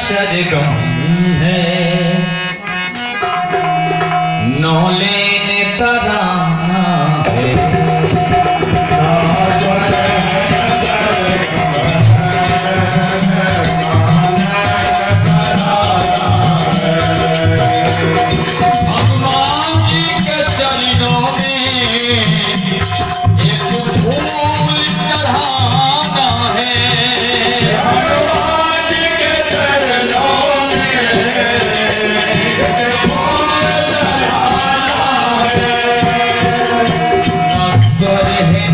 सरगम है, नौले ने तराना है। भगवान जी के चरणों में एक फूल चढ़ाना है। भगवान जी के चरणों में एक फूल चढ़ाना है। अकबर है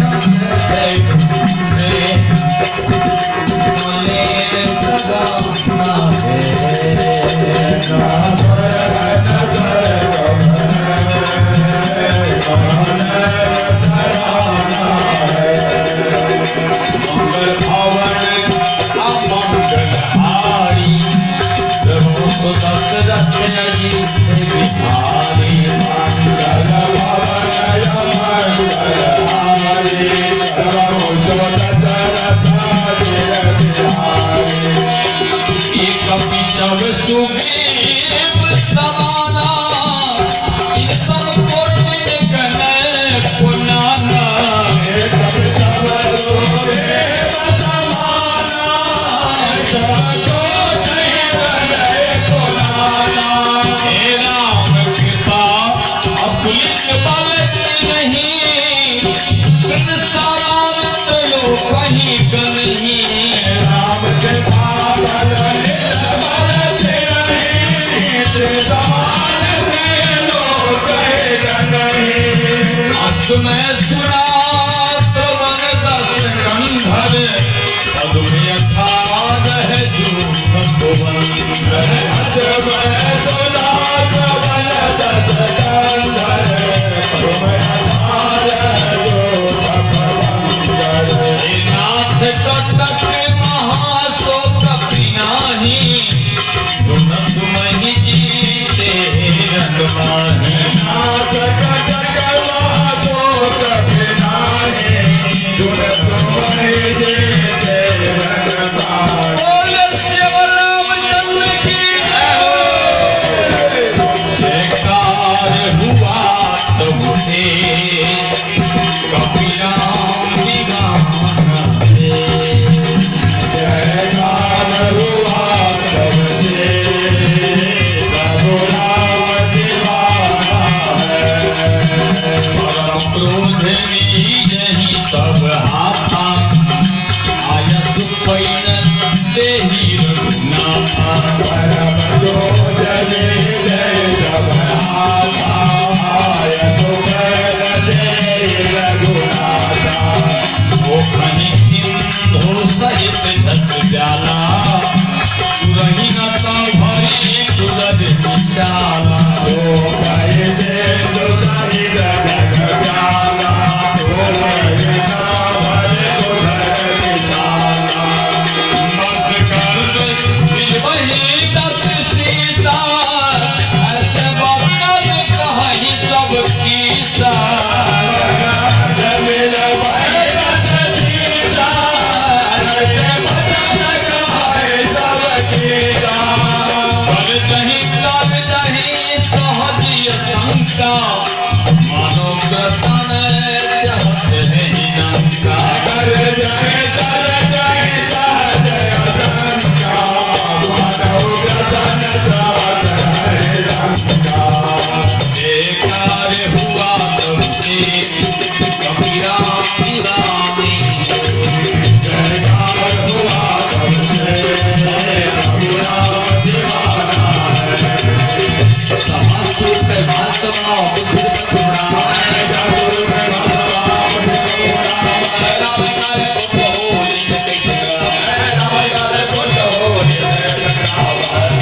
मैं सुना तो मन दस कंधर पद्म अखाद है जो भगवान मैं सुना तो मन दस कंधर पद्म अखाद है जो भगवान नाथ कटक महाशोक पिनाही सुनत मही जीते रखवाही नाथ कटक जय